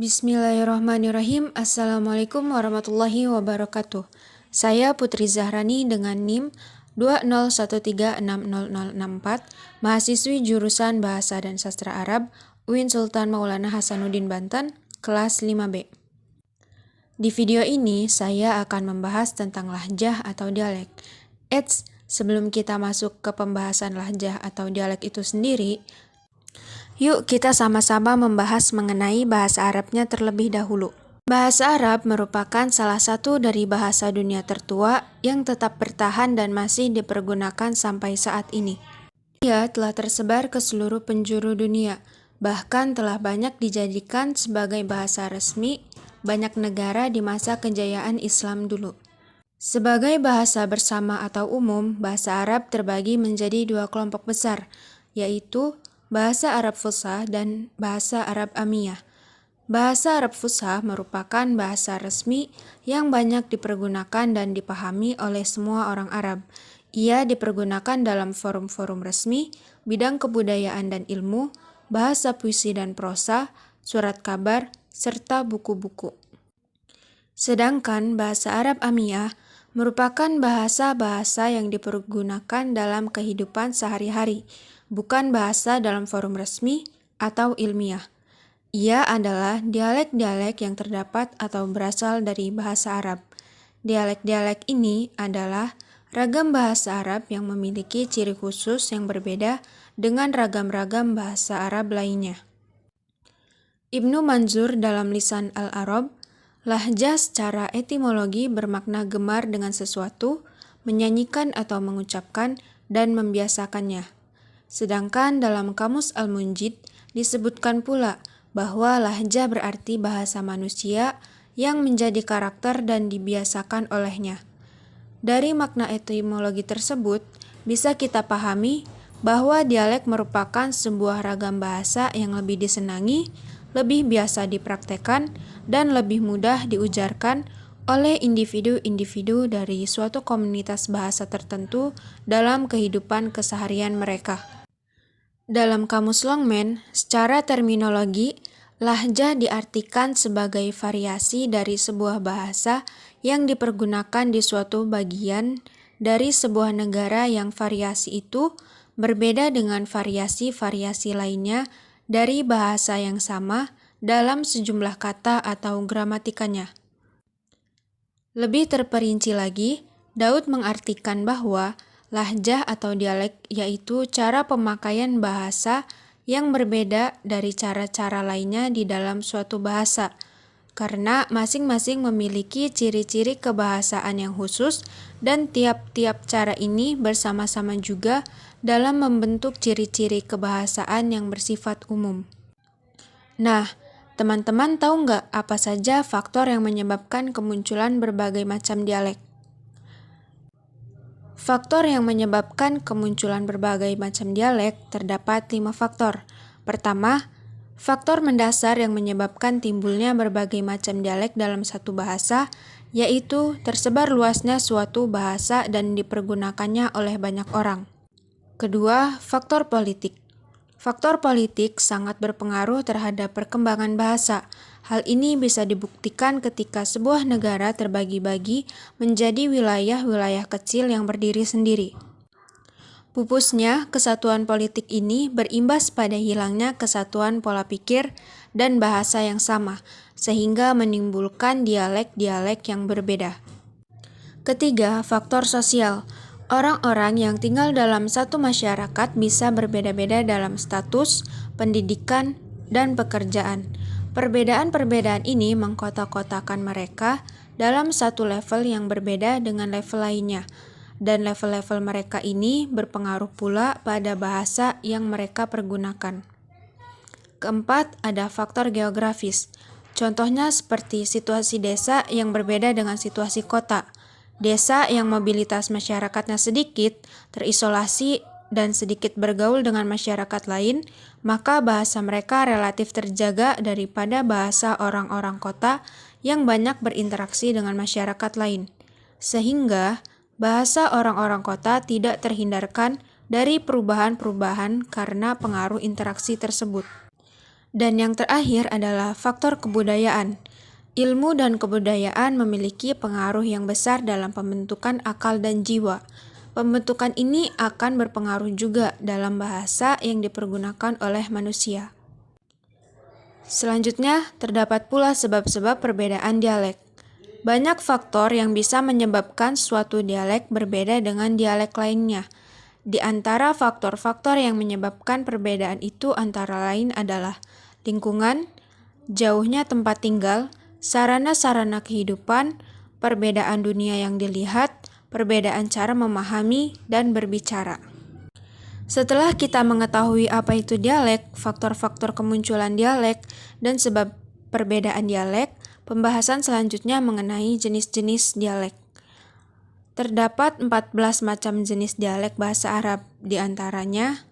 Bismillahirrahmanirrahim. Assalamualaikum warahmatullahi wabarakatuh. Saya Putri Zahrani dengan NIM 201360064, mahasiswi jurusan Bahasa dan Sastra Arab, UIN Sultan Maulana Hasanuddin Banten, kelas 5B. Di video ini, saya akan membahas tentang lahjah atau dialek. Sebelum kita masuk ke pembahasan lahjah atau dialek itu sendiri, yuk kita sama-sama membahas mengenai bahasa Arabnya terlebih dahulu. Bahasa Arab merupakan salah satu dari bahasa dunia tertua yang tetap bertahan dan masih dipergunakan sampai saat ini. Ia telah tersebar ke seluruh penjuru dunia, bahkan telah banyak dijadikan sebagai bahasa resmi banyak negara di masa kejayaan Islam dulu. Sebagai bahasa bersama atau umum, bahasa Arab terbagi menjadi dua kelompok besar, yaitu Bahasa Arab Fusha dan Bahasa Arab Amiyah. Bahasa Arab Fusha merupakan bahasa resmi yang banyak dipergunakan dan dipahami oleh semua orang Arab. Ia dipergunakan dalam forum-forum resmi, bidang kebudayaan dan ilmu, bahasa puisi dan prosa, surat kabar, serta buku-buku. Sedangkan Bahasa Arab Amiyah merupakan bahasa-bahasa yang dipergunakan dalam kehidupan sehari-hari, bukan bahasa dalam forum resmi atau ilmiah. Ia adalah dialek-dialek yang terdapat atau berasal dari bahasa Arab. Dialek-dialek ini adalah ragam bahasa Arab yang memiliki ciri khusus yang berbeda dengan ragam-ragam bahasa Arab lainnya. Ibnu Manzur dalam Lisan Al-Arab, lahjah secara etimologi bermakna gemar dengan sesuatu, menyanyikan atau mengucapkan, dan membiasakannya. Sedangkan dalam Kamus Al-Munjid disebutkan pula bahwa lahjah berarti bahasa manusia yang menjadi karakter dan dibiasakan olehnya. Dari makna etimologi tersebut, bisa kita pahami bahwa dialek merupakan sebuah ragam bahasa yang lebih disenangi, lebih biasa dipraktekkan, dan lebih mudah diujarkan oleh individu-individu dari suatu komunitas bahasa tertentu dalam kehidupan keseharian mereka. Dalam Kamus Longman, secara terminologi, lahjah diartikan sebagai variasi dari sebuah bahasa yang dipergunakan di suatu bagian dari sebuah negara yang variasi itu berbeda dengan variasi-variasi lainnya dari bahasa yang sama dalam sejumlah kata atau gramatikanya. Lebih terperinci lagi, Daud mengartikan bahwa lahjah atau dialek yaitu cara pemakaian bahasa yang berbeda dari cara-cara lainnya di dalam suatu bahasa, karena masing-masing memiliki ciri-ciri kebahasaan yang khusus dan tiap-tiap cara ini bersama-sama juga dalam membentuk ciri-ciri kebahasaan yang bersifat umum. Nah, teman-teman tahu nggak apa saja faktor yang menyebabkan kemunculan berbagai macam dialek? Faktor yang menyebabkan kemunculan berbagai macam dialek terdapat 5 faktor. Pertama, faktor mendasar yang menyebabkan timbulnya berbagai macam dialek dalam satu bahasa, yaitu tersebar luasnya suatu bahasa dan dipergunakannya oleh banyak orang. Kedua, faktor politik. Faktor politik sangat berpengaruh terhadap perkembangan bahasa. Hal ini bisa dibuktikan ketika sebuah negara terbagi-bagi menjadi wilayah-wilayah kecil yang berdiri sendiri. Pupusnya kesatuan politik ini berimbas pada hilangnya kesatuan pola pikir dan bahasa yang sama, sehingga menimbulkan dialek-dialek yang berbeda. Ketiga, faktor sosial. Orang-orang yang tinggal dalam satu masyarakat bisa berbeda-beda dalam status, pendidikan, dan pekerjaan. Perbedaan-perbedaan ini mengkotak-kotakan mereka dalam satu level yang berbeda dengan level lainnya, dan level-level mereka ini berpengaruh pula pada bahasa yang mereka pergunakan. Keempat, ada faktor geografis. Contohnya seperti situasi desa yang berbeda dengan situasi kota. Desa yang mobilitas masyarakatnya sedikit, terisolasi, dan sedikit bergaul dengan masyarakat lain, maka bahasa mereka relatif terjaga daripada bahasa orang-orang kota yang banyak berinteraksi dengan masyarakat lain. Sehingga, bahasa orang-orang kota tidak terhindarkan dari perubahan-perubahan karena pengaruh interaksi tersebut. Dan yang terakhir adalah faktor kebudayaan. Ilmu dan kebudayaan memiliki pengaruh yang besar dalam pembentukan akal dan jiwa. Pembentukan ini akan berpengaruh juga dalam bahasa yang dipergunakan oleh manusia. Selanjutnya, terdapat pula sebab-sebab perbedaan dialek. Banyak faktor yang bisa menyebabkan suatu dialek berbeda dengan dialek lainnya. Di antara faktor-faktor yang menyebabkan perbedaan itu antara lain adalah lingkungan, jauhnya tempat tinggal, sarana-sarana kehidupan, perbedaan dunia yang dilihat, perbedaan cara memahami dan berbicara. Setelah kita mengetahui apa itu dialek, faktor-faktor kemunculan dialek, dan sebab perbedaan dialek, pembahasan selanjutnya mengenai jenis-jenis dialek. Terdapat 14 macam jenis dialek bahasa Arab, di antaranya: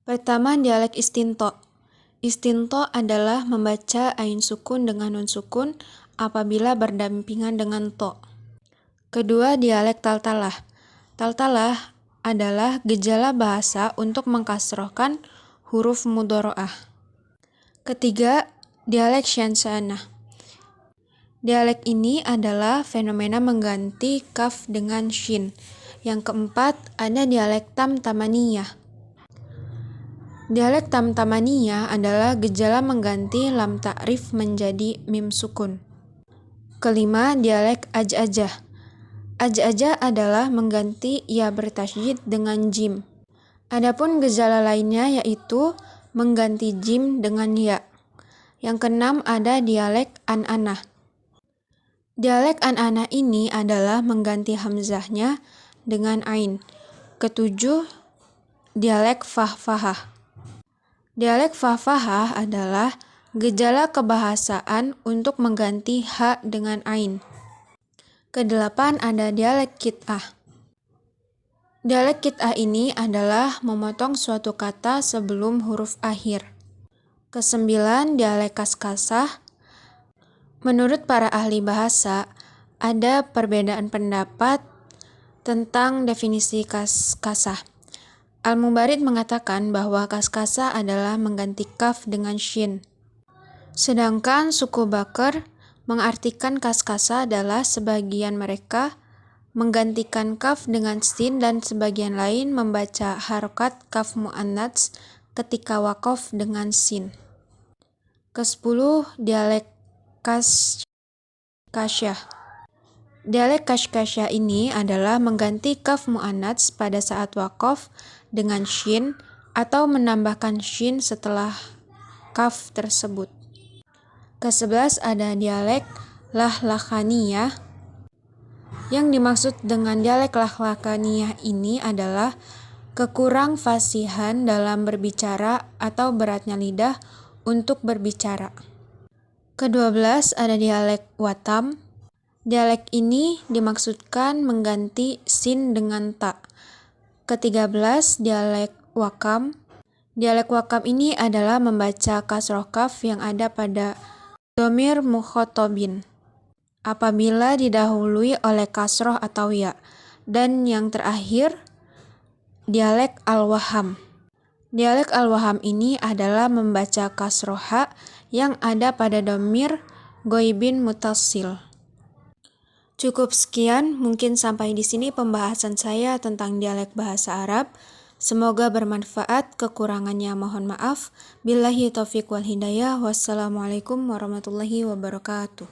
pertama, dialek istinto. Istinto adalah membaca ain sukun dengan nun sukun apabila berdampingan dengan to. Kedua, dialek taltalah. Taltalah adalah gejala bahasa untuk mengkasrohkan huruf mudhoro'ah. Ketiga, dialek syansanah. Dialek ini adalah fenomena mengganti kaf dengan shin. Yang keempat, ada dialek tamtamaniyah. Dialek tamtamaniyah adalah gejala mengganti lam ta'rif menjadi mim sukun. Kelima, dialek aj-ajah. Aj-ajah adalah mengganti ya bertasydid dengan jim. Adapun gejala lainnya yaitu mengganti jim dengan ya. Yang keenam, ada dialek an-anah. Dialek an-anah ini adalah mengganti hamzahnya dengan ain. Ketujuh, dialek fahfahah. Dialek fahfahah adalah gejala kebahasaan untuk mengganti ha dengan ain. Kedelapan, ada dialek kit'ah. Dialek kit'ah ini adalah memotong suatu kata sebelum huruf akhir. Kesembilan, dialek kaskasah. Menurut para ahli bahasa, ada perbedaan pendapat tentang definisi kaskasah. Al-Mubarid mengatakan bahwa kaskasah adalah mengganti kaf dengan shin. Sedangkan suku Bakr mengartikan kaskasah adalah sebagian mereka menggantikan kaf dengan sin dan sebagian lain membaca harokat kaf mu'annats ketika wakof dengan sin. Kesepuluh, dialek kasyah. Dialek kasyah ini adalah mengganti kaf mu'annats pada saat wakof dengan shin atau menambahkan shin setelah kaf tersebut. Ke-11 ada dialek lahlakaniyah. Yang dimaksud dengan dialek lahlakaniyah ini adalah kekurang fasihan dalam berbicara atau beratnya lidah untuk berbicara. Ke-12 ada dialek watam. Dialek ini dimaksudkan mengganti sin dengan ta. Ke-13, dialek wakam. Dialek wakam ini adalah membaca kasroh kaf yang ada pada dhamir mukhotobin apabila didahului oleh kasroh atau ya. Dan yang terakhir, dialek al-waham. Dialek al-waham ini adalah membaca kasroh ha yang ada pada dhamir ghaibin mutassil. Cukup sekian, mungkin sampai di sini pembahasan saya tentang dialek bahasa Arab. Semoga bermanfaat, kekurangannya mohon maaf. Billahi taufiq wal hidayah. Wassalamualaikum warahmatullahi wabarakatuh.